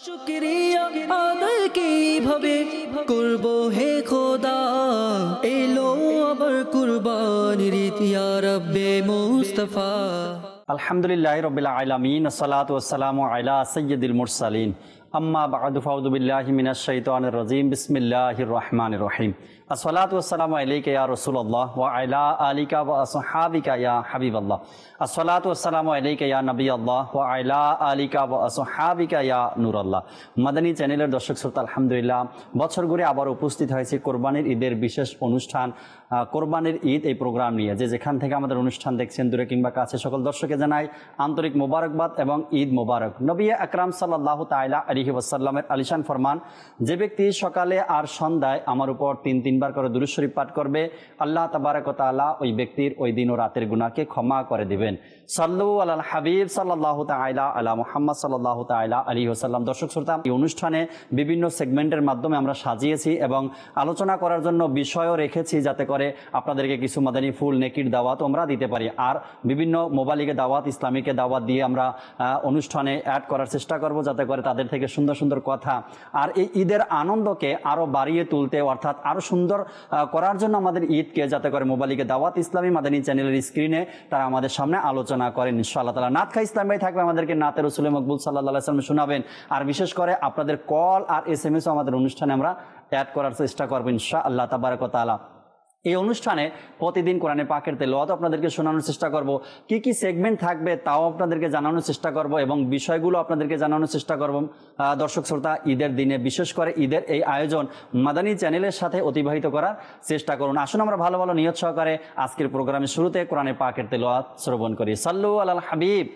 শুকরিয়া আদায় কিভাবে করব হে খোদা, এলো আবার কুরবানির ঈদ ইয়া রাব্বে মুস্তাফা। আলহামদুলিল্লাহি রাব্বিল আলামিন, আসসালাতু ওয়াসসালামু আলা সাইয়্যিদিল মুরসালিন, আম্মা বা'দু, ফাউযু বিল্লাহি মিনাশ শাইতানির রাজীম, বিসমিল্লাহির রহমানির রহিম। আসসালাতু ওয়াসসালামু আলাইকা ইয়া রাসূলুল্লাহ ওয়া আলা আলিকা ওয়া আসহাবিকা ইয়া হাবিবাল্লাহ। আসসালাতু ওয়াসসালামু আলাইকা ইয়া নবিয়াল্লাহ ওয়া আলা আলিকা ওয়া আসহাবিকা ইয়া নূরাল্লাহ। মাদানী চ্যানেলের দর্শক শ্রোতা, আলহামদুলিল্লাহ বছর ঘুরে আবার উপস্থিত হয়েছে কোরবানির ঈদের বিশেষ অনুষ্ঠান কোরবানির ঈদ এই প্রোগ্রাম নিয়ে। যেখান থেকে আমাদের অনুষ্ঠান দেখছেন দূরে কিংবা কাছে, সকল দর্শকে জানাই আন্তরিক মোবারকবাদ এবং ঈদ মোবারক। নবী আকরাম সাল্লাল্লাহু তাআলা আলাইহি ওয়াসাল্লামের আলিশান ফরমান, যে ব্যক্তি সকালে আর সন্ধ্যায় আমার উপর তিনবার করে দুরূদ শরীফ পাঠ করবে, আল্লাহ তাবারক ওয়া তাআলা ওই ব্যক্তির ওই দিন ও রাতের গুনাহকে ক্ষমা করে দিবেন। সাল্লু আলাল হাবিব সাল্লাল্লাহু তাআলা আলা মুহাম্মদ সাল্লাল্লাহু তাআলা আলাইহি ওয়াসাল্লাম। দর্শক শ্রোতা, এই অনুষ্ঠানে বিভিন্ন সেগমেন্টের মাধ্যমে আমরা সাজিয়েছি এবং আলোচনা করার জন্য বিষয়ও রেখেছি, যাতে করে আপনাদেরকে কিছু মাদানী ফুল নেকির দাওয়াত আমরা দিতে পারি। আর বিভিন্ন মোবাইলিকে দাওয়াত, ইসলামিকে দাওয়াত দিয়ে আমরা অনুষ্ঠানে অ্যাড করার চেষ্টা করব, যাতে করে তাদের থেকে সুন্দর সুন্দর কথা আর এই ঈদের আনন্দকে আরও বাড়িয়ে তুলতে, অর্থাৎ আরও সুন্দর করার জন্য আমাদের ঈদকে, যাতে করে মোবাইলিকে দাওয়াত ইসলামী মাদানী চ্যানেলের স্ক্রিনে তারা আমাদের সামনে আলোচনা করেন ইনশাআল্লাহ তাআলা। নাত খা ইসলাম ভাই থাকবে, আমাদেরকে নাতে রসুল মকবুল সাল্লাল্লাহু আলাইহি ওয়াসাল্লাম শোনাবেন। আর বিশেষ করে আপনাদের কল আর SMS আমাদের অনুষ্ঠানে আমরা অ্যাড করার চেষ্টা করবো ইনশাআল্লাহ তাবারক ওয়া তাআলা। এই অনুষ্ঠানে প্রতিদিন কোরআনে পাকের তেলাওয়াত আপনাদেরকে শোনানোর চেষ্টা করব, কি কি সেগমেন্ট থাকবে তাও আপনাদেরকে জানানোর চেষ্টা করব এবং বিষয়গুলো আপনাদেরকে জানানোর চেষ্টা করব। দর্শক শ্রোতা, ঈদের দিনে বিশেষ করে ঈদের এই আয়োজন মাদানী চ্যানেলের সাথে অতিবাহিত করার চেষ্টা করুন। আসুন আমরা ভালো ভালো নিয়ত সহকারে আজকের প্রোগ্রামের শুরুতে কোরআনে পাকের তেলাওয়াত শ্রবণ করি। সাল্লু আলাল হাবিব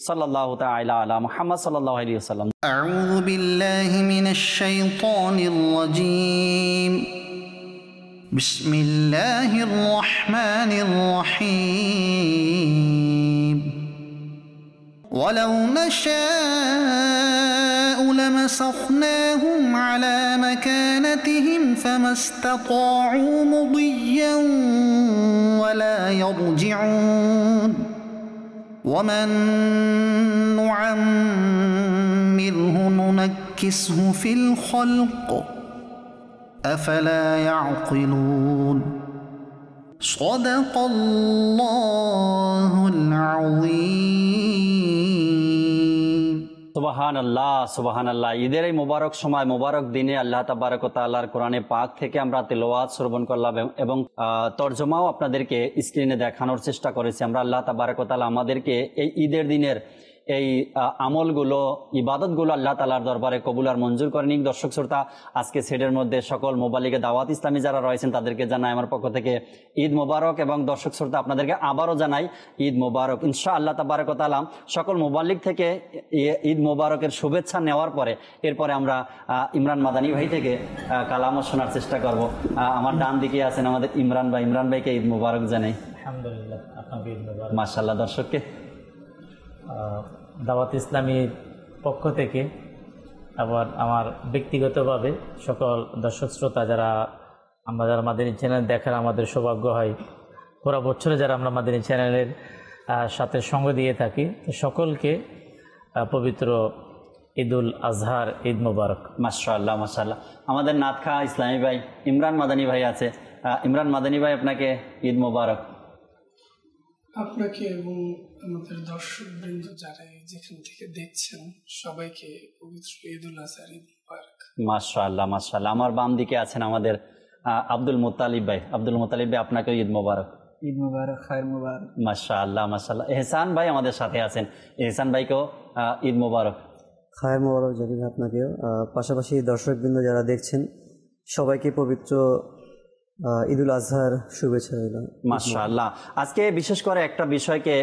সাল্লাল্লাহু তাআলা আলা মুহাম্মদ সাল্লাল্লাহু আলাইহি ওয়াসাল্লাম। আউযু বিল্লাহি মিনাশ শাইতানির রাজীম। بسم الله الرحمن الرحيم ولو نشاء لمسخناهم على مكانتهم فما استطاعوا مضيا ولا يرجعون ومن نعمره ننكسه في الخلق أفلا يعقلون صدق الله العظيم। সুবহানাল্লাহ, সুবহানাল্লাহ। ঈদের এই মোবারক সময়, মোবারক দিনে আল্লাহ তাবারক ওয়া তাআলার কোরআনে পাক থেকে আমরা তেলাওয়াত শ্রবণ করলাম এবং তরজমাও আপনাদেরকে স্ক্রিনে দেখানোর চেষ্টা করেছি আমরা। আল্লাহ তাবারক ওয়া তাআলা আমাদেরকে এই ঈদের দিনের এই আমলগুলো, ইবাদতগুলো আল্লাহ তাআলার দরবারে কবুল আর মঞ্জুর করে নিক। দর্শক শ্রোতা, আজকে সেটের মধ্যে সকল মোবাইলিকে দাওয়াত ইসলামী যারা রয়েছেন তাদেরকে জানাই আমার পক্ষ থেকে ঈদ মোবারক এবং দর্শক শ্রোতা আপনাদেরকে আবারও জানাই ঈদ মোবারক ইনশাআল্লাহ তাবারক ওয়া তাআলা। সকল মোবাইলিক থেকে ঈদ মোবারকের শুভেচ্ছা নেওয়ার পরে এরপরে আমরা ইমরান মাদানী ভাই থেকে কালামও শোনার চেষ্টা করব। আমার ডান দিকে আছেন আমাদের ইমরান ভাই। ইমরান ভাইকে ঈদ মোবারক জানাই। আলহামদুলিল্লাহ, আপনাকে ঈদ মোবারক। মাশাআল্লাহ। দর্শককে দাওয়াত ইসলামীর পক্ষ থেকে আবার আমার ব্যক্তিগতভাবে সকল দর্শক শ্রোতা যারা মাদানী চ্যানেল দেখার আমাদের সৌভাগ্য হয়, পুরো বছরে যারা আমরা মাদানী চ্যানেলের সাথে সঙ্গ দিয়ে থাকি, সকলকে পবিত্র ঈদুল আজহার ঈদ মোবারক। মাশাআল্লাহ, মাশাআল্লাহ। আমাদের নাত খা ইসলামী ভাই ইমরান মাদানী ভাই আছে। ইমরান মাদানী ভাই, আপনাকে ঈদ মোবারক। আপনাকে এবং আমাদের দর্শকবৃন্দ যারা যেখান থেকে দেখছেন সবাইকে পবিত্র ঈদুল আজহার ঈদ মোবারক। মাশাআল্লাহ, মাশাআল্লাহ। আমার বাম দিকে আছেন আমাদের আব্দুল মুত্তালিব ভাই। আব্দুল মুত্তালিব ভাই, আপনাকে ঈদ মোবারক। ঈদ মোবারক, খায়ের মোবারক। মাশাআল্লাহ, মাশাআল্লাহ। এহসান ভাই আমাদের সাথে আছেন। এহসান ভাইকেও ঈদ মোবারক। খায়ের মোবারক জানিয়ে আপনাকেও, পাশাপাশি দর্শকবৃন্দ যারা দেখছেন সবাইকে পবিত্র ঈদুল আজহার শুভেচ্ছা রইল। মাশাআল্লাহ। আজকে বিশেষ করে একটা বিষয়কে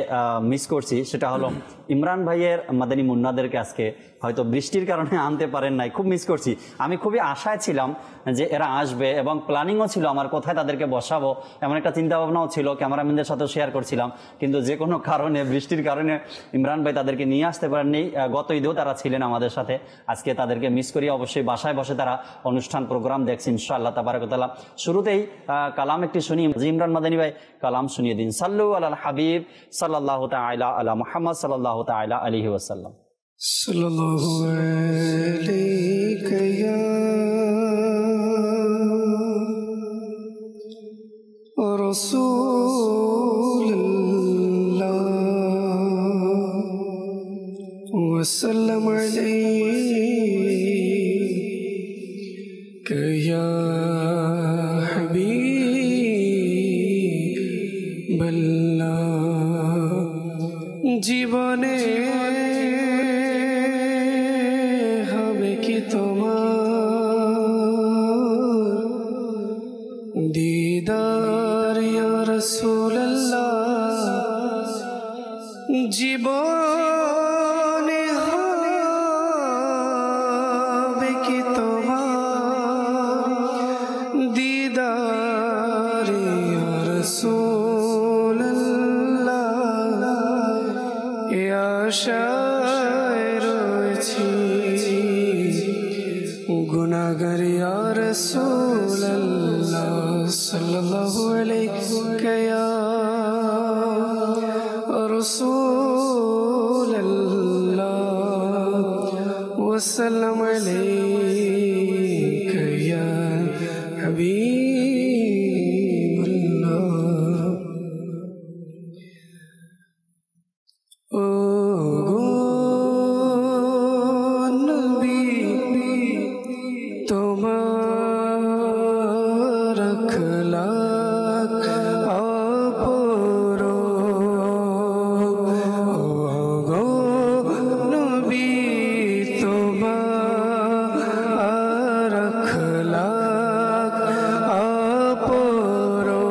মিস করছি, সেটা হলো ইমরান ভাইয়ের মাদানী মুন্নাদেরকে আজকে হয়তো বৃষ্টির কারণে আনতে পারেন নাই, খুব মিস করছি। আমি খুবই আশায় ছিলাম যে এরা আসবে এবং প্ল্যানিংও ছিল আমার কোথায় তাদেরকে বসাবো, এমন একটা চিন্তাভাবনাও ছিল, ক্যামেরাম্যানদের সাথেও শেয়ার করছিলাম। কিন্তু যে কোনো কারণে, বৃষ্টির কারণে ইমরান ভাই তাদেরকে নিয়ে আসতে পারেননি। গত ঈদেও তারা ছিলেন আমাদের সাথে, আজকে তাদেরকে মিস করি। অবশ্যই বাসায় বসে তারা অনুষ্ঠান প্রোগ্রাম দেখছি ইনশাআল্লাহ তাবারক ওয়া তাআলা। শুরুতেই কালাম একটি শুনি। ইমরান মাদানী ভাই কালাম শুনিয়ে দিন। সাল্লু আলাল হাবিব সাল্লাল্লাহু তাআলা আলা মুহাম্মদ সাল্লাল্লাহু তাআলা আলাইহি ওয়াসাল্লাম। সাল্লাল্লাহু আলাইহি मगर या रसूल अल्लाह सल्लल्लाहु अलैहि या रसूल अल्लाह वसल्लम अलैहि या हबीब अल्लाह। ओ गो नबी তোমার अखलाक अपरो गो नबी তোমার अखलाक अपरो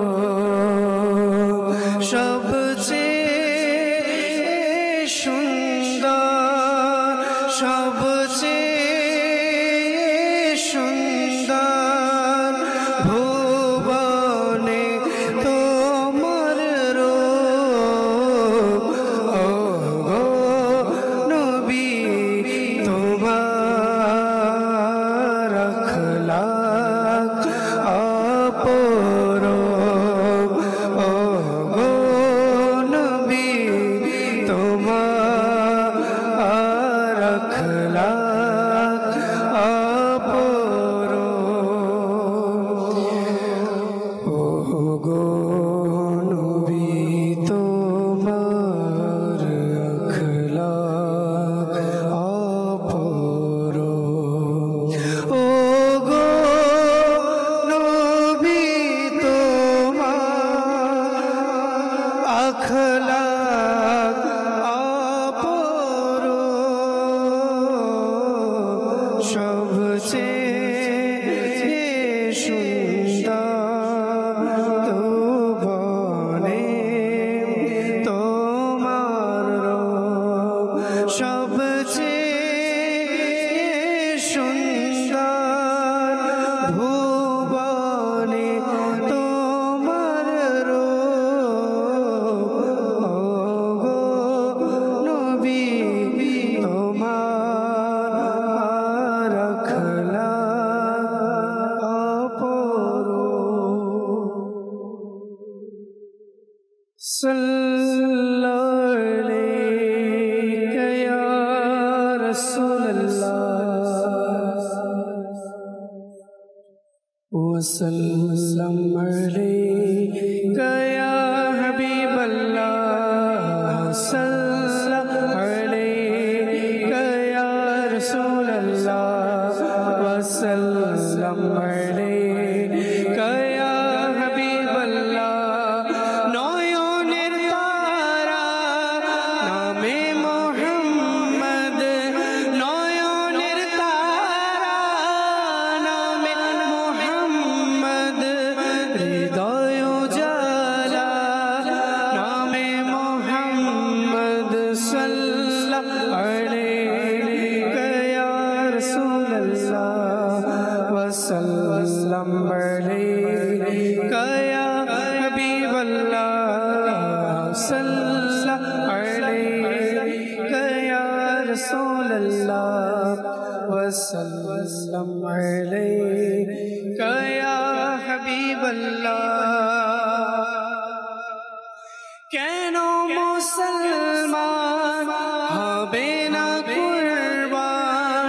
সবচেয়ে সুন্দর সবচেয়ে সুন্দর ভুবনে তোমার রূপ ও গো নবী তোমার अखलाक अपरूप ও গো নবী তোমার अखलाक अपरूप ও গো নবী তোমার अखलाक अपरूप ও গো নবী তোমার अखलाक अपरूप সবচেয়ে সুন্দর ভুবনে তোমার রূপ সবচেয়ে সুন্দর ভুবনে তোমার রূপ ও গো নবী তোমার अखलाक अपरूप सल्लल्लाहु अलैहि या रसूल अल्लाह वसल्लम अलैहि या हबीब अल्लाह सल्लल्लाहु अलैहि या रसूल अल्लाह वसल्लम अलैहि या हबीब अल्लाह नयনের তারা নামে মোহাম্মদ নয়নের তারা নামে মোহাম্মদ হৃদয় উজালা নামে মোহাম্মদ সাল্লাল্লাহু আলাইহি ইয়া রাসূলুল্লাহ ওয়াসাল্লাম আলাইহি ইয়া হাবিবাল্লাহ সাল্লাল্লাহু আলাইহি ইয়া রাসূলুল্লাহ ওয়াসাল্লাম আলাইহি ইয়া হাবিবাল্লাহ কেন মুসলমান হবে না কুরবান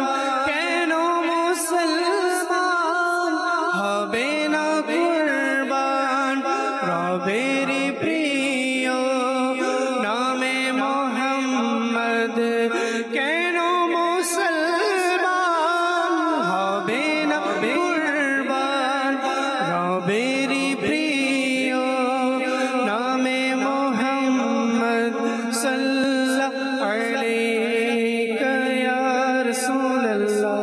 কেন মুসলমান হবে না কুরবান রবেরি প্রিয় নামে মোহাম্মদ কেন মুসলমান হবে না কুরবান রবেরি প্রিয় নামে মোহাম্মদ সাল্লাল্লাহু আলাইহি ইয়া রাসূলুল্লাহ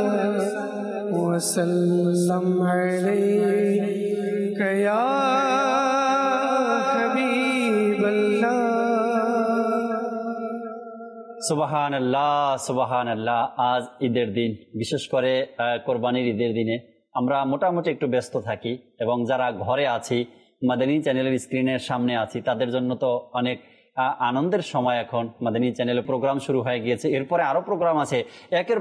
ওয়াসাল্লাম আলাইহি ইয়া হাবিবাল্লাহ সুবহানাল্লাহ। আজ ঈদের দিন, বিশেষ করে কোরবানির ঈদের দিনে আমরা মোটামুটি একটু ব্যস্ত থাকি এবং যারা ঘরে আছি মাদানী চ্যানেলের স্ক্রিনের সামনে আছি তাদের জন্য তো অনেক আনন্দের সময় এখন মাদানী চ্যানেলে প্রোগ্রাম শুরু হয়ে গিয়েছে, এরপরে আরও প্রোগ্রাম আছে একের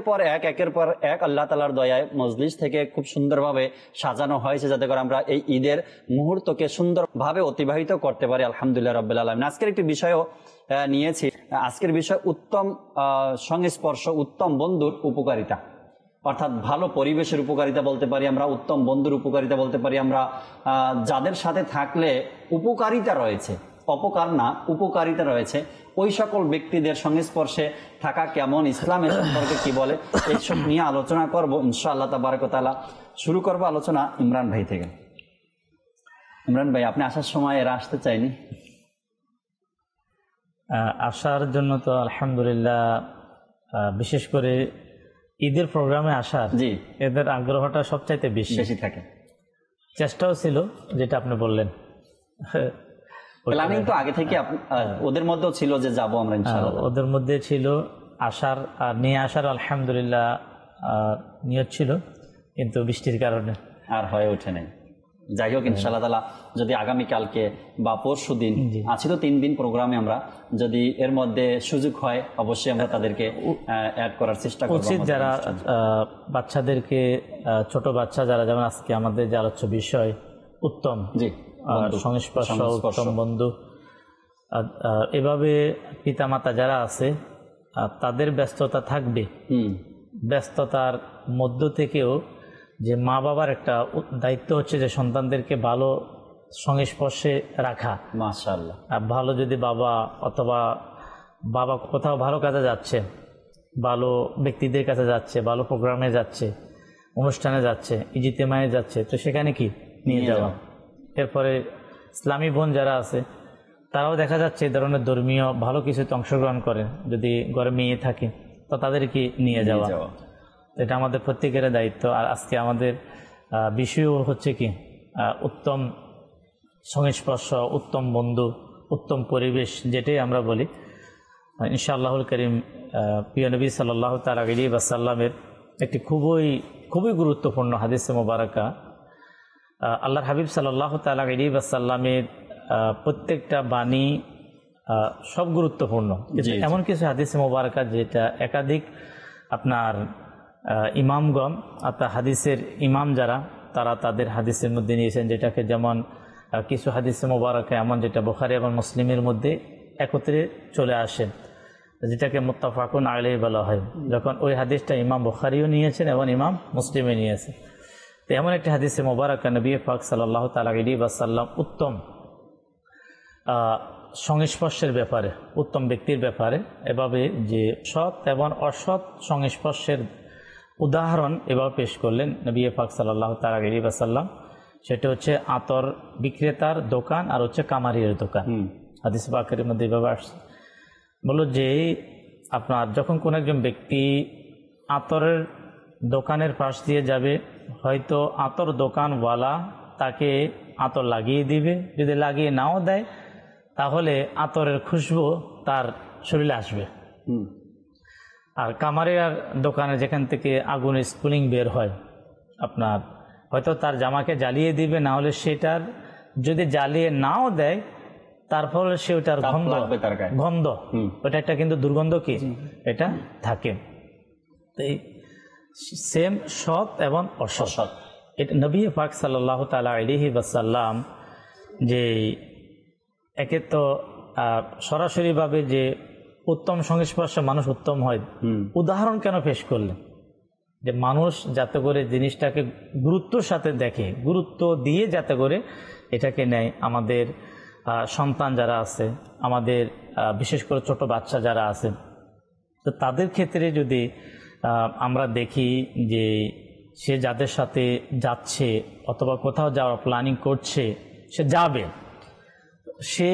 পর এক আল্লাহ তাআলার দয়ায় মজলিস থেকে খুব সুন্দরভাবে সাজানো হয়েছে যাতে করে আমরা এই ঈদের মুহূর্তকে সুন্দরভাবে অতিবাহিত করতে পারি। আলহামদুলিল্লাহ রাব্বিল আলামিন। আজকের একটি বিষয়ও নিয়েছি, আজকের বিষয় উত্তম সংস্পর্শ, উত্তম বন্ধুর উপকারিতা, অর্থাৎ ভালো পরিবেশের উপকারিতা বলতে পারি আমরা, উত্তম বন্ধুর উপকারিতা বলতে পারি আমরা, যাদের সাথে থাকলে উপকারিতা রয়েছে, অপকার না উপকারিতা রয়েছে, ওই সকল ব্যক্তিদের সংস্পর্শে থাকা কেমন, ইসলামের সম্পর্কে কি বলে, এইসব নিয়ে আলোচনা করবো ইনশাআল্লাহ তাবারক ওয়া তাআলা। শুরু করবো আলোচনা ইমরান ভাই থেকে। ইমরান ভাই, আপনি আসার সময় এরা আসতে চাইনি? আসার জন্য তো আলহামদুলিল্লাহ, বিশেষ করে ঈদের প্রোগ্রামে আসার জি এদের আগ্রহটা সবচাইতে বেশি থাকে। চেষ্টাও ছিল যেটা আপনি বললেন, প্ল্যানিং তো আগে থেকে ওদের মধ্যেও ছিল যে যাবো আমরা ইনশাআল্লাহ, ওদের মধ্যে ছিল আসার আর নিয়ে আসার আলহামদুলিল্লাহ নিয়ত ছিল, কিন্তু বৃষ্টির কারণে আর হয়ে ওঠে নাই। যাই হোক ইনশাআল্লাহ তাআলা যদি আগামীকালকে বা পরশু দিন, আছি তো 3 দিন প্রোগ্রামে, আমরা যদি এর মধ্যে সুযোগ হয় অবশ্যই আমরা তাদেরকে অ্যাড করার চেষ্টা করব। উচিত যারা বাচ্চাদেরকে, ছোট বাচ্চা যারা, যেমন আজকে আমাদের যে আলোচ্য বিষয় উত্তম সংস্পর্শ, উত্তম বন্ধু, এভাবে পিতামাতা যারা আছে তাদের ব্যস্ততা থাকবে, ব্যস্ততার মধ্য থেকেও যে মা বাবার একটা দায়িত্ব হচ্ছে যে সন্তানদেরকে ভালো সংস্পর্শে রাখা। মাশাআল্লাহ। ভালো যদি বাবা অথবা বাবা কোথাও ভালো কাজে যাচ্ছে, ভালো ব্যক্তিদের কাছে যাচ্ছে, ভালো প্রোগ্রামে যাচ্ছে, অনুষ্ঠানে যাচ্ছে, ইজতেমায় যাচ্ছে, তো সেখানে কি নিয়ে যাওয়া। এরপরে ইসলামী বোন যারা আছে তারাও দেখা যাচ্ছে এই ধরনের ধর্মীয় ভালো কিছুতে অংশগ্রহণ করে, যদি ঘরে মেয়ে থাকে তো তাদেরকে নিয়ে যাওয়া, এটা আমাদের প্রত্যেকের দায়িত্ব। আর আজকে আমাদের বিষয় হচ্ছে কি উত্তম সংস্পর্শ, উত্তম বন্ধু, উত্তম পরিবেশ, যেটাই আমরা বলি। ইনশাআল্লাহুল করিম প্রিয় নবী সাল্লাল্লাহু তাআলা আলাইহি ওয়াসাল্লামের একটি খুবই গুরুত্বপূর্ণ হাদিসে মোবারকা, আল্লাহর হাবিব সাল্লাল্লাহু তাআলা আলাইহি ওয়াসাল্লামের প্রত্যেকটা বাণী সব গুরুত্বপূর্ণ, কিন্তু এমন কিছু হাদিসে মোবারকা যেটা একাধিক আপনার ইমামগণ অর্থাৎ হাদিসের ইমাম যারা, তারা তাদের হাদিসের মধ্যে নিয়েছেন, যেটাকে যেমন কিছু হাদিসে মোবারকা এমন যেটা বুখারী এবং মুসলিমের মধ্যে একত্রে চলে আসে, যেটাকে মুত্তাফাকুন আলাইহি বলা হয়, যখন ওই হাদিসটা ইমাম বুখারীও নিয়েছেন এবং ইমাম মুসলিমও নিয়েছেন। তো এমন একটি হাদিসে মোবারকা নবী পাক সাল্লাল্লাহু তাআলা আলাইহি ওয়াসাল্লাম উত্তম সংস্পর্শের ব্যাপারে, উত্তম ব্যক্তির ব্যাপারে এভাবে যে সৎ এবং অসৎ সংস্পর্শের উদাহরণ এভাবে পেশ করলেন নবী পাক সাল্লাল্লাহু তাআলা আলাইহি ওয়াসাল্লাম। সেটা হচ্ছে আতর বিক্রেতার দোকান আর হচ্ছে কামারির দোকান। হাদিস পাকের মধ্যে এভাবে আসছে, বলল যে আপনার যখন কোন একজন ব্যক্তি আতরের দোকানের পাশ দিয়ে যাবে, হয়তো আতর দোকানওয়ালা তাকে আতর লাগিয়ে দিবে, যদি লাগিয়ে নাও দেয় তাহলে আতরের খুশবু তার শরীরে আসবে। আর কামারিয়ার দোকানে যেখান থেকে আগুনের স্ফুলিং বের হয়, আপনার হয়তো তার জামাকে জ্বালিয়ে দিবে, না হলে সেটার যদি জ্বালিয়ে নাও দেয় তারপর সে ওটার গন্ধ ওটা একটা কিন্তু দুর্গন্ধ কি এটা থাকে। এই সেম সৎ এবং অসৎ, এটা নবী পাক সাল্লাল্লাহু তাআলা আলাইহি ওয়াসাল্লাম যে একে তো সরাসরিভাবে যে উত্তম সংস্পর্শে মানুষ উত্তম হয়, উদাহরণ কেন পেশ করলেন? যে মানুষ যাতে করে জিনিসটাকে গুরুত্বর সাথে দেখে, গুরুত্ব দিয়ে যাতে করে এটাকে নেয়। আমাদের সন্তান যারা আছে, আমাদের বিশেষ করে ছোট বাচ্চা যারা আছে, তো তাদের ক্ষেত্রে যদি আমরা দেখি যে সে যাদের সাথে যাচ্ছে অথবা কোথাও যাওয়ার প্ল্যানিং করছে, সে যাবে, সে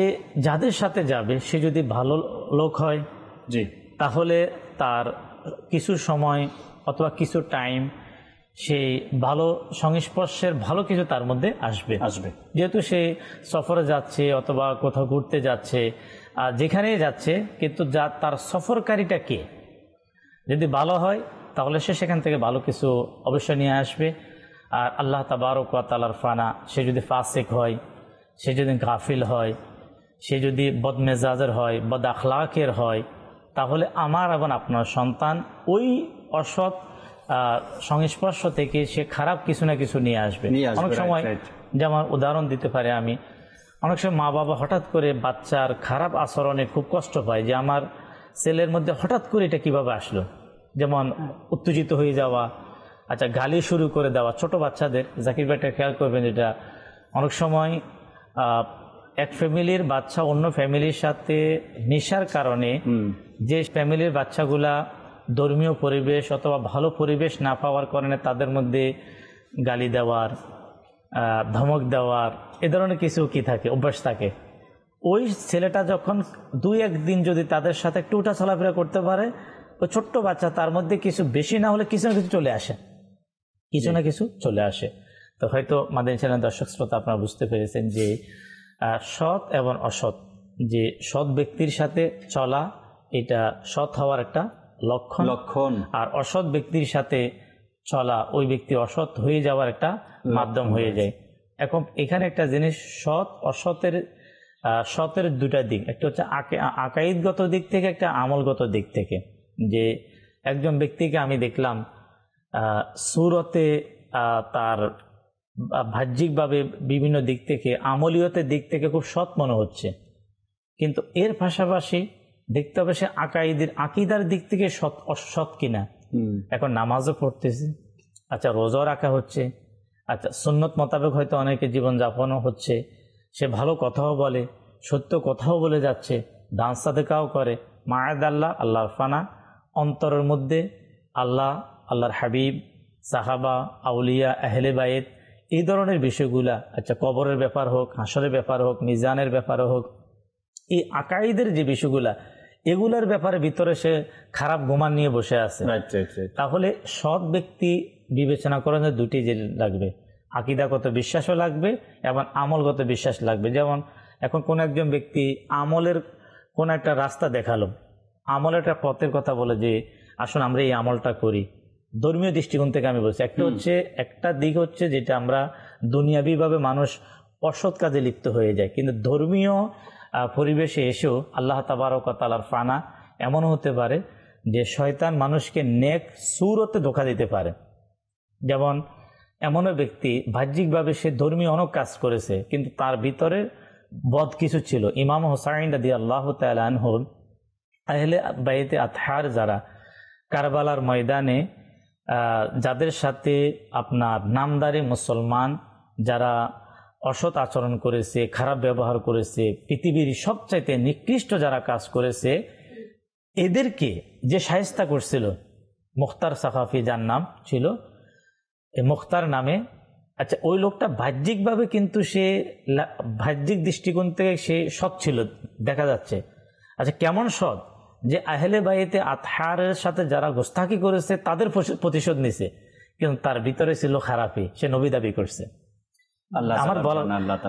যাদের সাথে যাবে সে যদি ভালো লোক হয় তাহলে তার কিছু সময় অথবা কিছু টাইম সেই ভালো সংস্পর্শের ভালো কিছু তার মধ্যে আসবে। যেহেতু সে সফরে যাচ্ছে অথবা কোথাও ঘুরতে যাচ্ছে, আর যেখানেই যাচ্ছে, কিন্তু যা তার সফরকারীটা কে যদি ভালো হয় তাহলে সে সেখান থেকে ভালো কিছু অবশ্যই নিয়ে আসবে। আর আল্লাহ তাবারক ওয়া তাআলার ফানা, সে যদি ফাসিক হয়, সে যদি গাফিল হয়, সে যদি বদমেজাজের হয়, বদ আখলাকের হয়, তাহলে আমার এবং আপনার সন্তান ওই অসৎ সংস্পর্শ থেকে সে খারাপ কিছু না কিছু নিয়ে আসবে। অনেক সময় যেমন উদাহরণ দিতে পারে আমি, অনেক সময় মা বাবা হঠাৎ করে বাচ্চার খারাপ আচরণে খুব কষ্ট পায় যে আমার ছেলের মধ্যে হঠাৎ করে এটা কিভাবে আসলো, যেমন উত্তেজিত হয়ে যাওয়া, আচ্ছা গালি শুরু করে দেওয়া ছোট বাচ্চাদের। জাকির ভাইটা খেয়াল করবেন, যেটা অনেক সময় এক ফ্যামিলির বাচ্চা অন্য ফ্যামিলির সাথে মেশার কারণে যে ফ্যামিলির বাচ্চাগুলা ধর্মীয় পরিবেশ অথবা ভালো পরিবেশ না পাওয়ার কারণে তাদের মধ্যে গালি দেওয়ার, ধমক দেওয়ার, এ ধরনের কিছু কি থাকে, অভ্যাস থাকে। ওই ছেলেটা যখন 2-1 দিন যদি তাদের সাথে একটু উঠা চলাফেরা করতে পারে, ওই ছোট্ট বাচ্চা তার মধ্যে কিছু বেশি না হলে কিছু না কিছু চলে আসে, কিছু না কিছু চলে আসে। তো হয়তো মাদানী চ্যানেল দর্শক শ্রোতা আপনারা বুঝতে পেরেছেন যে সৎ এবং অসৎ, যে সৎ ব্যক্তির সাথে চলা এটা সৎ হওয়ার একটা লক্ষণ, আর অসৎ ব্যক্তির সাথে চলা ওই ব্যক্তি অসৎ হয়ে যাওয়ার একটা মাধ্যম হয়ে যায়। এখন এখানে একটা জিনিস, সৎ সতের দুটা দিক, একটা হচ্ছে আকাইদগত দিক থেকে, একটা আমলগত দিক থেকে। যে একজন ব্যক্তিকে আমি দেখলাম সুরতে তার বাহ্যিকভাবে বিভিন্ন দিক থেকে, আমলীয়তের দিক থেকে খুব সৎ মনে হচ্ছে, কিন্তু এর পাশাপাশি দেখতে হবে সে আকিদার দিক থেকে সৎ কিনা। এখন নামাজও পড়তেছে, আচ্ছা রোজাও রাখা হচ্ছে, আচ্ছা সুন্নত মোতাবেক হয়তো অনেকে জীবনযাপনও হচ্ছে, সে ভালো কথাও বলে, সত্য কথাও বলে যাচ্ছে, দান সাদেকাও করে, মায়াদ আল্লাহর ফানা, অন্তরের মধ্যে আল্লাহর হাবিব, সাহাবা, আউলিয়া, আহলে বায়েত, এই ধরনের বিষয়গুলা, আচ্ছা কবরের ব্যাপার হোক, হাসরের ব্যাপার হোক, মিজানের ব্যাপার হোক, এই আকাইদের যে বিষয়গুলা, এগুলোর ব্যাপারে ভিতরে সে খারাপ গোমান নিয়ে বসে আছে। তাহলে সৎ ব্যক্তি বিবেচনা করার জন্য দুটি যে লাগবে, আকিদাগত বিশ্বাসও লাগবে এবং আমলগত বিশ্বাস লাগবে। যেমন এখন কোন একজন ব্যক্তি আমলের কোন একটা রাস্তা দেখালো, আমলের একটা পথের কথা বলে যে আসুন আমরা এই আমলটা করি, ধর্মীয় দৃষ্টিকোণ থেকে আমি বলছি। একটা দিক হচ্ছে যেটা আমরা দুনিয়াবিভাবে মানুষ অসৎ কাজে লিপ্ত হয়ে যায়, কিন্তু ধর্মীয় পরিবেশে এসেও আল্লাহ তাবারক ওয়া তাআলার ফানা এমন হতে পারে যে শয়তান মানুষকে নেক সুরতে ধোঁকা দিতে পারে। যেমন এমনও ব্যক্তি বাহ্যিকভাবে সে ধর্মীয় অনেক কাজ করেছে, কিন্তু তার ভিতরে বদ কিছু ছিল। ইমাম হুসাইন রাদিয়াল্লাহু তাআলা আনহু আহলে বাইতে আতহার যারা কারবালার ময়দানে যাদের সাথে আপনার নামদারি মুসলমান যারা অসৎ আচরণ করেছে, খারাপ ব্যবহার করেছে, পৃথিবীর সবচাইতে নিকৃষ্ট যারা কাজ করেছে, এদেরকে যে শায়েস্তা করছিল মুখতার সাকাফি, যার নাম ছিল মুখতার নামে, আচ্ছা ওই লোকটা বাহ্যিকভাবে কিন্তু সে বাহ্যিক দৃষ্টিকোণ থেকে সে সৎ ছিল দেখা যাচ্ছে। আচ্ছা কেমন সৎ, যে আহলে বাইতে আতহারের সাথে যারা গোস্তাকি করেছে তাদের প্রতিশোধ নিছে, কিন্তু তার ভিতরে ছিল খারাপই, সে নবী দাবি করছে। আমার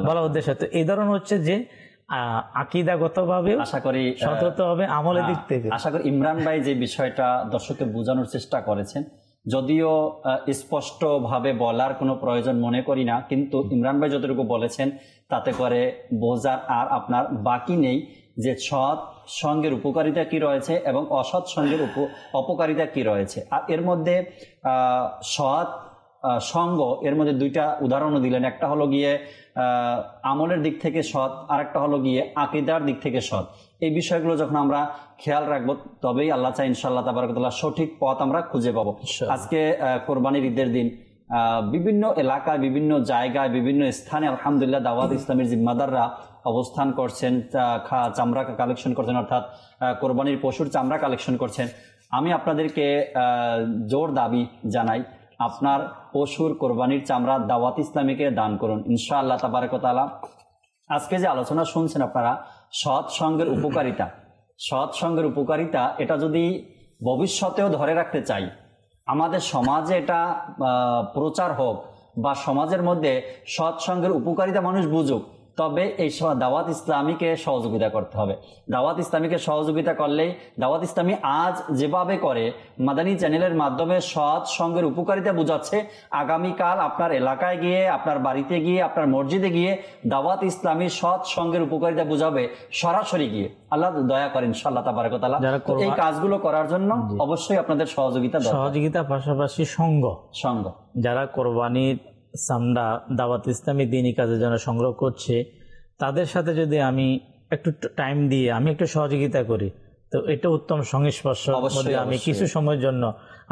বলা উদ্দেশ্য তো এই ধরনের হচ্ছে যে আকিদাগতভাবে আশা করি সৎ হতে হবে আমলের দিক থেকে। আশা করি ইমরান ভাই যে বিষয়টা দর্শককে বোঝানোর চেষ্টা করেছেন, যদিও স্পষ্টভাবে বলার কোনো প্রয়োজন মনে করি না, কিন্তু ইমরান ভাই যতটুকু বলেছেন তাতে করে বোঝার আর আপনার বাকি নেই যে সৎ সঙ্গের উপকারিতা কি রয়েছে এবং অসৎ সঙ্গের অপকারিতা কি রয়েছে। আর এর মধ্যে সৎ সঙ্গ, এর মধ্যে দুইটা উদাহরণও দিলেন, একটা হলো গিয়ে আমলের দিক থেকে সৎ, আর একটা হলো গিয়ে আকীদার দিক থেকে সৎ। এই বিষয়গুলো যখন আমরা খেয়াল রাখবো তবেই আল্লাহ চাই ইনশাআল্লাহ তাবারাক ওয়া তাআলা সঠিক পথ আমরা খুঁজে পাবো। আজকে কোরবানির ঈদের দিন বিভিন্ন এলাকায়, বিভিন্ন জায়গায়, বিভিন্ন স্থানে আলহামদুলিল্লাহ দাওয়াত ইসলামের জিম্মাদাররা অবস্থান করছেন, চামড়া কালেকশন করছেন, অর্থাৎ কোরবানির পশুর চামড়া কালেকশন করছেন। আমি আপনাদেরকে জোর দাবি জানাই, আপনার পশুর কোরবানির চামড়া দাওয়াত ইসলামীকে দান করুন ইনশাআল্লাহ তাবারাক ওয়া তাআলা। আজকে যে আলোচনা শুনছেন আপনারা, সৎ সঙ্গের উপকারিতা, এটা যদি ভবিষ্যতেও ধরে রাখতে চাই, আমাদের সমাজে এটা প্রচার হোক বা সমাজের মধ্যে সৎসঙ্গের উপকারিতা মানুষ বুঝুক, তবে এই দাওয়াত ইসলামীকে সহযোগিতা করতে হবে। দাওয়াত ইসলামীকে সহযোগিতা করলেই, দাওয়াত ইসলামী আজ যেভাবে করে মাদানী চ্যানেলের মাধ্যমে সৎ সঙ্গের উপকারিতা বোঝাচ্ছে, আগামীকাল আপনার এলাকায় গিয়ে, আপনার বাড়িতে গিয়ে, আপনার মসজিদে গিয়ে দাওয়াত ইসলামী সৎ সঙ্গের উপকারিতা বোঝাবে সরাসরি গিয়ে। আল্লাহ দয়া করেন ইনশাআল্লাহ তাবারাক ওয়া তাআলা। এই কাজগুলো করার জন্য অবশ্যই আপনাদের সহযোগিতা দরকার। সহযোগিতা পাশাপাশি সঙ্গ যারা কোরবানির চামড়া দাওয়াত ইসলামী দ্বীনি কাজের জন্য সংগ্রহ করছে, তাদের সাথে যদি আমি একটু টাইম দিয়ে আমি একটু সহযোগিতা করি, তো এটা উত্তম সংস্পর্শ। আমি কিছু সময়ের জন্য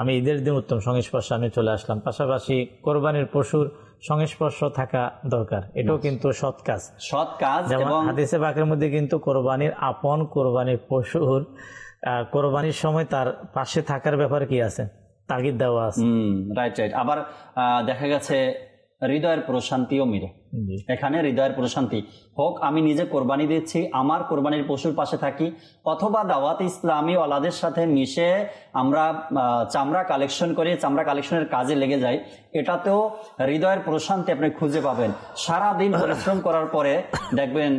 আমি ঈদের দিন উত্তম সংস্পর্শে আমি চলে আসলাম। পাশাপাশি কোরবানির পশুর সংস্পর্শ থাকা দরকার, এটাও কিন্তু সৎ কাজ। যেমন হাদিসে পাকের মধ্যে কিন্তু কোরবানির কোরবানির পশুর কোরবানির সময় তার পাশে থাকার ব্যাপারে কি আছে, তাগিদ দেওয়া আছে। রাইট। আবার দেখা গেছে হৃদয়ের প্রশান্তিও মিলে এখানে। হৃদয়ের প্রশান্তি হোক, আমি নিজে কোরবানি দিচ্ছি, আমার কোরবানির পশুর পাশে থাকি, অথবা দাওয়াত ইসলামী ওয়ালাদের সাথে মিশে আমরা চামড়া কালেকশন করি, চামড়া কালেকশনের কাজে লেগে যাই, এটাতেও হৃদয়ের প্রশান্তি আপনি খুঁজে পাবেন। সারাদিন পরিশ্রম করার পরে দেখবেন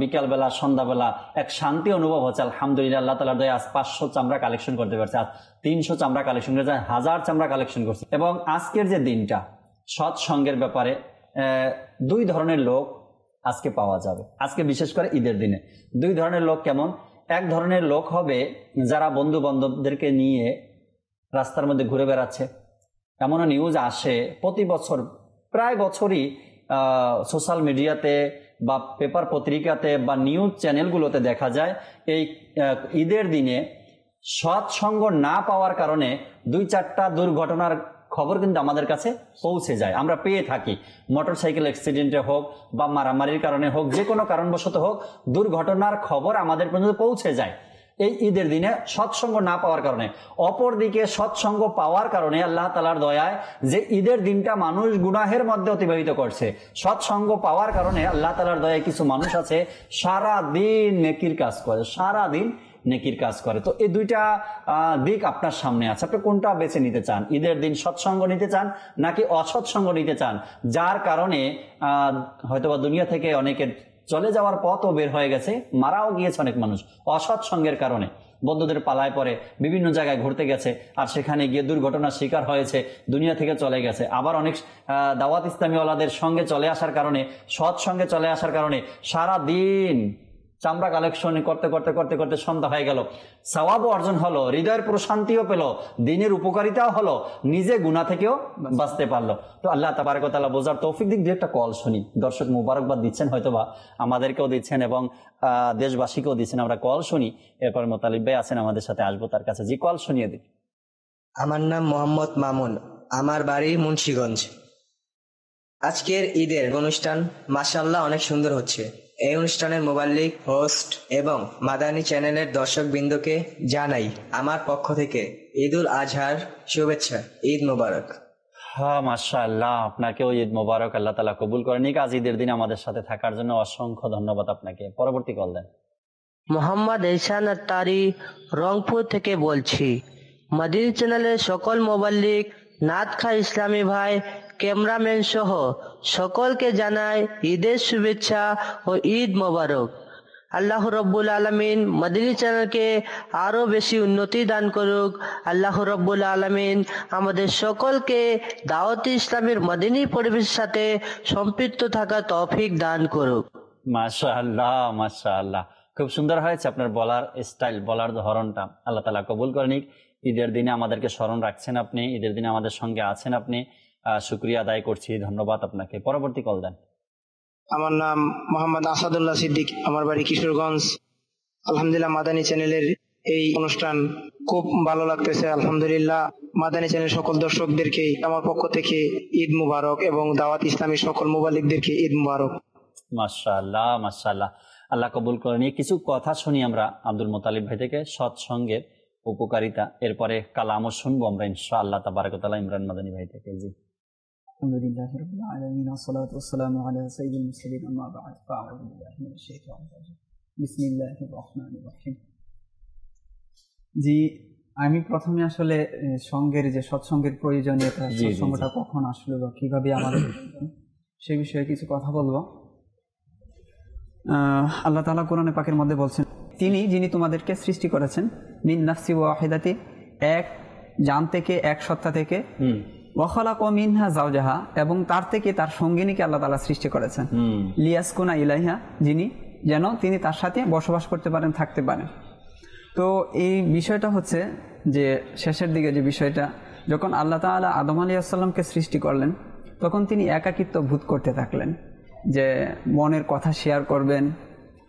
বিকালবেলা সন্ধ্যাবেলা এক শান্তি অনুভব হচ্ছে। আলহামদুলিল্লাহ, আল্লাহ তাআলার দয়ায় আজ 500 চামড়া কালেকশন করতে পারছে, আজ 300 চামড়া কালেকশন করেছে, 1000 চামড়া কালেকশন করছে। এবং আজকের যে দিনটা সৎসঙ্গের ব্যাপারে 2 ধরনের লোক আজকে পাওয়া যাবে। আজকে বিশেষ করে ঈদের দিনে 2 ধরনের লোক। কেমন? এক ধরনের লোক হবে যারা বন্ধু বান্ধবদেরকে নিয়ে রাস্তার মধ্যে ঘুরে বেড়াচ্ছে। এমনও নিউজ আসে প্রতি বছর, প্রায় বছরই সোশ্যাল মিডিয়াতে বা পেপার পত্রিকাতে বা নিউজ চ্যানেলগুলোতে দেখা যায় এই ঈদের দিনে সৎসঙ্গ না পাওয়ার কারণে 2-4টা দুর্ঘটনার খবর কিন্তু আমাদের কাছে পৌঁছে যায়, আমরা পেয়ে থাকি। মোটরসাইকেল অ্যাক্সিডেন্টে হোক বা মারামারির কারণে হোক, যে কোনো কারণবশত হোক, দুর্ঘটনার খবর আমাদের পর্যন্ত পৌঁছে যায় এই ঈদের দিনে সৎসঙ্গ না পাওয়ার কারণে। অপরদিকে সৎসঙ্গ পাওয়ার কারণে আল্লাহ তাআলার দয়ায় যে ঈদের দিনটা মানুষ গুনাহের মধ্যে অতিবাহিত করছে, সৎসঙ্গ পাওয়ার কারণে আল্লাহ তাআলার দয়ায় কিছু মানুষ আছে সারা দিন নেকির কাজ করে, সারা দিন নেকির কাজ করে। তো এই 2টা দিক আপনার সামনে আছে, আপনি কোনটা বেছে নিতে চান? ঈদের দিন সৎসঙ্গ নিতে চান নাকি অসৎসঙ্গ নিতে চান, যার কারণে হয়তোবা দুনিয়া থেকে অনেকের চলে যাওয়ার পথও বের হয়ে গেছে, মারাও গিয়েছে অনেক মানুষ অসৎসঙ্গের কারণে। বন্ধুদের পালায় পরে বিভিন্ন জায়গায় ঘুরতে গেছে, আর সেখানে গিয়ে দুর্ঘটনার শিকার হয়েছে, দুনিয়া থেকে চলে গেছে। আবার অনেক দাওয়াত ইসলামী ওয়ালাদের সঙ্গে চলে আসার কারণে, সৎসঙ্গে চলে আসার কারণে সারা দিন চামড়া কালেকশন করতে করতে করতে করতে সন্ধ্যা হয়ে গেল, সওয়াবও অর্জন হলো, হৃদয়ের প্রশান্তিও পেল, দিনের উপকারিতাও হলো, নিজে গুনাহ থেকেও বাঁচতে পারলো। তো আল্লাহ তাবারক ওয়া তাআলা বোঝার তৌফিক দিক। 2-একটা কল শুনি। দর্শক মুবারকবাদ দিচ্ছেন, হয়তোবা আমাদেরকেও দিচ্ছেন এবং দেশবাসীকেও দিচ্ছেন। আমরা কল শুনি, এরপর মোতালিব ভাই আছেন আমাদের সাথে, আসবো তার কাছে। জি, কল শুনিয়ে দিন। আমার নাম মোহাম্মদ মামুন, আমার বাড়ি মুন্সিগঞ্জ। আজকের ঈদের অনুষ্ঠান মাশাআল্লাহ অনেক সুন্দর হচ্ছে। এই অনুষ্ঠানের মুবাল্লিগ, হোস্ট এবং মাদানী চ্যানেলের দর্শকবৃন্দকে জানাই আমার পক্ষ থেকে ঈদুল আজহার শুভেচ্ছা। ঈদ মোবারক। হ্যাঁ, মাশাআল্লাহ, আপনাকেও ঈদ মোবারক। আল্লাহ তাআলা কবুল করেন। আজ ঈদের দিন আমাদের সাথে থাকার জন্য অসংখ্য ধন্যবাদ আপনাকে। পরবর্তী কল দেন। মোহাম্মদ এহসান আত্তারি, রংপুর থেকে বলছি। মাদানী চ্যানেলের সকল মুবাল্লিগ, নাতখা ইসলামী ভাই, ক্যামেরাম্যান সহ সকলকে জানাই ঈদের শুভেচ্ছা ও ঈদ মোবারক। আল্লাহ রব্বুল আলামিন মাদানী চ্যানেলকে আরো বেশি উন্নতি দান করুক। আল্লাহ রব্বুল আলামিন আমাদের সকলকে দাওয়াতে ইসলামের মাদানী পরিবেশের সাথে সম্পৃক্ত থাকা তৌফিক দান করুক। মাশাআল্লাহ, মাশাআল্লাহ, খুব সুন্দর হয়েছে আপনার বলার স্টাইল, বলার ধরনটা। আল্লাহ তাআলা কবুল করে নিক। ঈদের দিনে আমাদেরকে স্মরণ রাখছেন আপনি, ঈদের দিনে আমাদের সঙ্গে আছেন আপনি, শুকরিয়া আদায় করছি, ধন্যবাদ আপনাকে। পরবর্তী কল দেন। আমার নাম মোহাম্মদ আসাদুল্লাহ সিদ্দিক, আমার বাড়ি কিশোরগঞ্জ। আলহামদুলিল্লাহ, মাদানী চ্যানেলের এই অনুষ্ঠান খুব ভালো লাগতেছে। আলহামদুলিল্লাহ, মাদানী চ্যানেল সকল দর্শকদেরকে আমার পক্ষ থেকে ঈদ মুবারক এবং দাওয়াত ইসলামী সকল মুবাল্লিগদেরকে ঈদ মুবারক। মাশাআল্লাহ, মাশাআল্লাহ, আল্লাহ কবুল করে নিয়ে কিছু কথা শুনি আমরা আব্দুল মোতালিব ভাই থেকে, সৎসঙ্গের উপকারিতা। এরপরে কালামও শুনবো আমরা ইনশাআল্লাহ তাবারক ওয়া তাআলা ইমরান মাদানী ভাই থেকে। জি, আলহামদুলিল্লাহি রাব্বিল আলামিন ওয়া সলাতু ওয়াসসালামু আলা সাইয়্যিদিল মুরসালিন আম্মা বা'দ ফাআউযু বিল্লাহি মিনাশ শাইতানির রাজিম বিসমিল্লাহির রহমানির রহিম। জি, আমি প্রথমে আসলে সঙ্গের যে সৎসঙ্গের প্রয়োজনীয়তা, সৎসঙ্গটা কখন আসলো বা কিভাবে আমাদের সেই বিষয়ে কিছু কথা বলবো। আল্লাহ তাআলা কোরআনে পাকের মধ্যে বলছেন, তিনি যিনি তোমাদেরকে সৃষ্টি করেছেন মিন নাফসি ওয়াহিদাতি, এক জান থেকে, এক সত্তা থেকে, ওয়া খালাকা মিনহা যাওজাহা, এবং তার থেকে তার সঙ্গিনীকে আল্লাহ তাআলা সৃষ্টি করেছেন, লিয়াসকুনা ইলাইহা, যিনি যেন তিনি তার সাথে বসবাস করতে পারেন, থাকতে পারেন। তো এই বিষয়টা হচ্ছে যে শেষের দিকে যে বিষয়টা, যখন আল্লাহ তাআলা আদম আলাইহিস সালামকে সৃষ্টি করলেন তখন তিনি একাকিত্ব বোধ করতে থাকলেন, যে মনের কথা শেয়ার করবেন,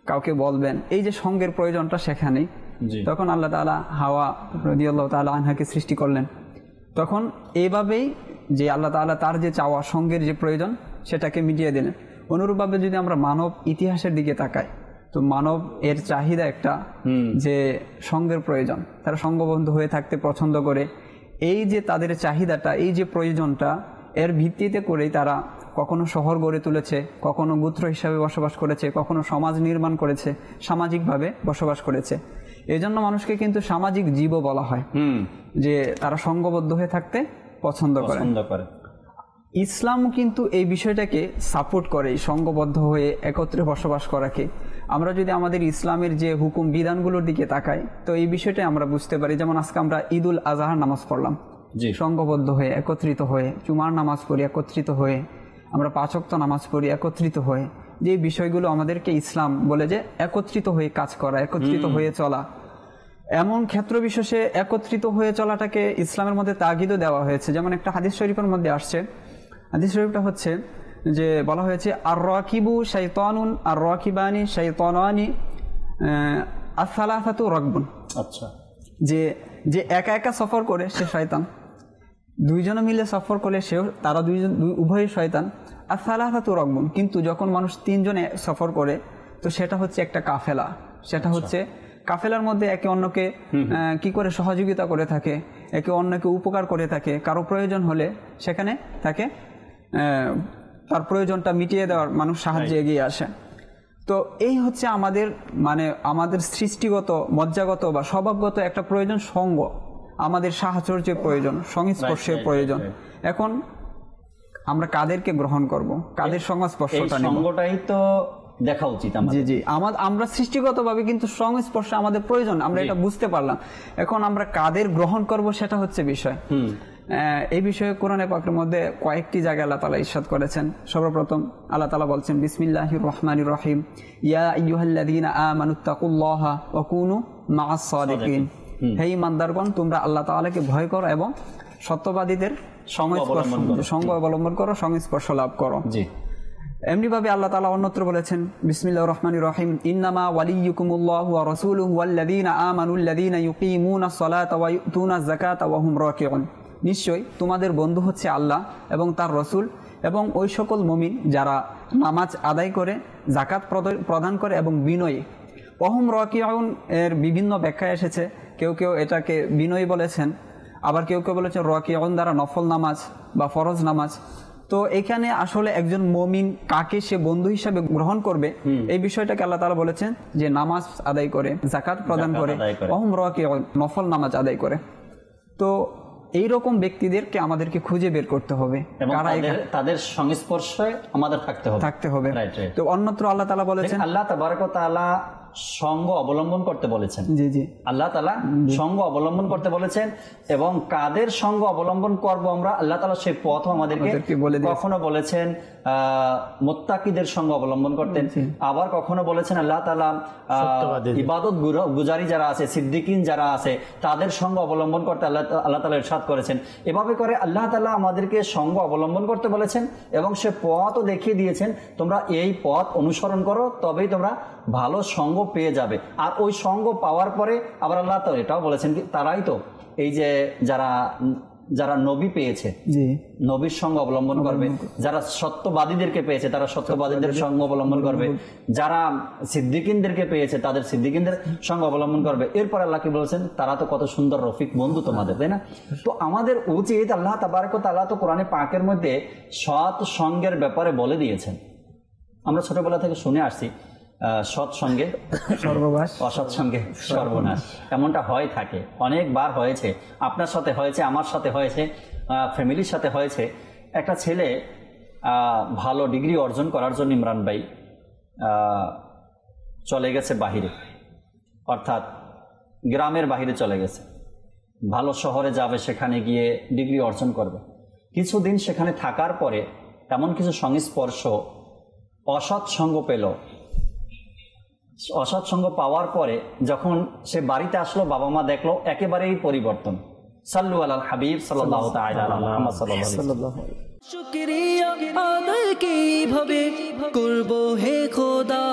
কাউকে বলবেন, এই যে সঙ্গের প্রয়োজনটা সেখানেই। তখন আল্লাহ তাআলা হাওয়া রাদিয়াল্লাহু তাআলা আনহাকে সৃষ্টি করলেন। তখন এইভাবেই যে আল্লাহ তাআলা তার যে চাওয়া, সঙ্গের যে প্রয়োজন, সেটাকে মিটিয়ে দিলেন। অনুরূপভাবে যদি আমরা মানব ইতিহাসের দিকে তাকাই, তো মানব এর চাহিদা একটা, যে সঙ্গের প্রয়োজন, তারা সঙ্গবন্ধু হয়ে থাকতে পছন্দ করে। এই যে তাদের চাহিদাটা, এই যে প্রয়োজনটা, এর ভিত্তিতে করেই তারা কখনো শহর গড়ে তুলেছে, কখনো গোত্র হিসাবে বসবাস করেছে, কখনো সমাজ নির্মাণ করেছে, সামাজিকভাবে বসবাস করেছে। এই জন্য মানুষকে কিন্তু সামাজিক জীবও বলা হয়, যে তারা সঙ্গবদ্ধ হয়ে থাকতে পছন্দ করে। ইসলাম কিন্তু এই বিষয়টাকে সাপোর্ট করে, সঙ্গবদ্ধ হয়ে একত্রে বসবাস করাকে। আমরা যদি আমাদের ইসলামের যে হুকুম বিধানগুলোর দিকে তাকাই, তো এই বিষয়টাই আমরা বুঝতে পারি। যেমন আজকে আমরা ঈদুল আজহার নামাজ পড়লাম সঙ্গবদ্ধ হয়ে, একত্রিত হয়ে, জুমার নামাজ পড়ি একত্রিত হয়ে, আমরা 5 ওয়াক্ত নামাজ পড়ি একত্রিত হয়ে। যে বিষয়গুলো আমাদেরকে ইসলাম বলে যে একত্রিত হয়ে কাজ করা, একত্রিত হয়ে চলা, এমন ক্ষেত্র বিশেষে একত্রিত হয়ে চলাটাকে ইসলামের মধ্যে তাগিদও দেওয়া হয়েছে। যেমন একটা হাদিস শরীফের মধ্যে আসছে, হাদিস শরীফটা হচ্ছে যে বলা হয়েছে, আর রাকিবু শাইতানুন আর রাকিবানি শাইতানানি আস-সালাসাতু রাকবুন। আচ্ছা, যে যে একা একা সফর করে সে শয়তান, দুইজনে মিলে সফর করলে সেও, তারা উভয়ই শয়তান। আস-সালাসাতু রাকবুন, কিন্তু যখন মানুষ 3 জনে সফর করে, তো সেটা হচ্ছে একটা কাফেলা। সেটা হচ্ছে কাফেলার মধ্যে একে অন্যকে কি করে সহযোগিতা করে থাকে, একে অন্যকে উপকার করে থাকে। কারো প্রয়োজন হলে সেখানে তাকে তার প্রয়োজনটা মিটিয়ে দেওয়ার মানুষ সাহায্যে এগিয়ে আসে। তো এই হচ্ছে আমাদের আমাদের সৃষ্টিগত, মজ্জাগত বা স্বভাবগত একটা প্রয়োজন, সঙ্গ। আমাদের সাহচর্যের প্রয়োজন, সংস্পর্শের প্রয়োজন। এখন আমরা কাদেরকে গ্রহণ করব, কাদের সংস্পর্শটা নেব, সঙ্গটাই তো দেখা উচিত। জি জি, আমরা সৃষ্টিগতভাবে কিন্তু সংস্পর্শ আমাদের প্রয়োজন, আমরা এটা বুঝতে পারলাম। এখন আমরা কাদের গ্রহণ করব সেটা হচ্ছে বিষয়। এই বিষয়ে কোরআনে পাকের মধ্যে কয়েকটি জায়গায় আল্লাহ তাআলা ইরশাদ করেছেন। সর্বপ্রথম আল্লাহ তাআলা বলছেন, বিসমিল্লাহির রহমানির রহিম, ইয়া আইয়ুহাল্লাযীনা আমানুত্তাকুল্লাহা ওয়া কুনু মাআস সাদিকিন। হে ঈমানদারগণ, তোমরা আল্লাহ তাআলাকে ভয় করো এবং সত্যবাদীদের সঙ্গ অবলম্বন করো, সংস্পর্শ লাভ করো। জি, এমনিভাবে আল্লাহ তাআলা অন্যত্র বলেছেন, বিসমিল্লাহির রহমানির রহিম, ইন্নামা ওয়ালিয়্যুকুমুল্লাহু ওয়া রাসূলুহু ওয়াল্লাযীনা আমানুল্লাযীনা ইউকিমুনাস সালাতা ওয়া ইউতুনাজ যাকাতা ওয়া হুম রাকিউন। নিশ্চয়ই তোমাদের বন্ধু হচ্ছে আল্লাহ এবং তার রসুল এবং ওই সকল মুমিন যারা নামাজ আদায় করে, যাকাত প্রদান করে এবং বিনয়ী। ওয়া হুম রাকিউন এর বিভিন্ন ব্যাখ্যা এসেছে। কেউ কেউ এটাকে বিনয়ী বলেছেন, আবার কেউ কেউ বলেছেন রাকিউন দ্বারা নফল নামাজ বা ফরজ নামাজ। তো এখানে আসলে একজন মুমিন কাকে সে বন্ধু হিসাবে গ্রহণ করবে, এই বিষয়টাকে আল্লাহ তাআলা বলেছেন যে নামাজ আদায় করে, যাকাত প্রদান করে, ওয়া হুম রাকিউন নফল নামাজ আদায় করে। তো এইরকম ব্যক্তিদেরকে আমাদেরকে খুঁজে বের করতে হবে, তাদের সংস্পর্শে আমাদের থাকতে হবে। তো অন্যত্র আল্লাহ তাআলা বলেছেন, আল্লাহ তাবারক ওয়া তাআলা সঙ্গ অবলম্বন করতে বলেছেন। জি জি, আল্লাহ তাআলা সঙ্গ অবলম্বন করতে বলেছেন, এবং কাদের সঙ্গ অবলম্বন করব আমরা, আল্লাহ তাআলা সেই পথও আমাদেরকে কখনো বলেছেন মুত্তাকিদের সঙ্গ অবলম্বন করতেন, আবার কখনো বলেছেন আল্লাহ তাআলা ইবাদত গুজারি যারা আছে, সিদ্দিকিন যারা আছে, তাদের সঙ্গ অবলম্বন করতে আল্লাহ তাআলা ইরশাদ করেছেন। এভাবে করে আল্লাহ তাআলা আমাদেরকে সঙ্গ অবলম্বন করতে বলেছেন এবং সে পথও দেখিয়ে দিয়েছেন, তোমরা এই পথ অনুসরণ করো, তবেই তোমরা ভালো সঙ্গ পেয়ে যাবে। আর ওই সঙ্গ পাওয়ার পরে আবার আল্লাহ তাআলা এটাও বলেছেন, তারাই তো এই যে যারা নবী পেয়েছে, নবীর সঙ্গ অবলম্বন করবে, যারা সত্যবাদীদেরকে পেয়েছে তারা সত্যবাদীদের সঙ্গ অবলম্বন করবে, যারা সিদ্দিকিনদেরকে পেয়েছে তাদের সিদ্দিকিনদের সঙ্গ অবলম্বন করবে। এরপর আল্লাহ কি বলেছেন, তারা তো কত সুন্দর রফিক বন্ধু তোমাদের, তাই না? তো আমাদের উচিত, আল্লাহ তাবারক ওয়া তাআলা তো কোরআনে পাকের মধ্যে সৎ সঙ্গের ব্যাপারে বলে দিয়েছেন। আমরা ছোটবেলা থেকে শুনে আসছি, সৎসঙ্গে সর্বনাশ, অসৎ সঙ্গে সর্বনাশ, এমনটা হয়ে থাকে, অনেকবার হয়েছে, আপনার সাথে হয়েছে, আমার সাথে হয়েছে, ফ্যামিলির সাথে হয়েছে। একটা ছেলে ভালো ডিগ্রি অর্জন করার জন্য, ইমরান ভাই চলে গেছে বাহিরে, অর্থাৎ গ্রামের বাহিরে চলে গেছে, ভালো শহরে যাবে, সেখানে গিয়ে ডিগ্রি অর্জন করবে। কিছুদিন সেখানে থাকার পরে এমন কিছু সংস্পর্শ, অসৎসঙ্গ পেল। অসৎসঙ্গ পাওয়ার পরে যখন সে বাড়িতে আসলো, বাবা মা দেখলো একেবারেই পরিবর্তন। সাল্লু আলাল হাবিব সাল্লাল্লাহু তাআলা আলা মুহাম্মদ সাল্লাল্লাহু আলাইহি। শুকরিয়া আদায় কিভাবে করব হে খোদা,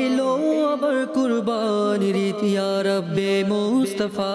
এলো আবার কুরবানির ঈদ ইয়া রব্বে মুস্তাফা।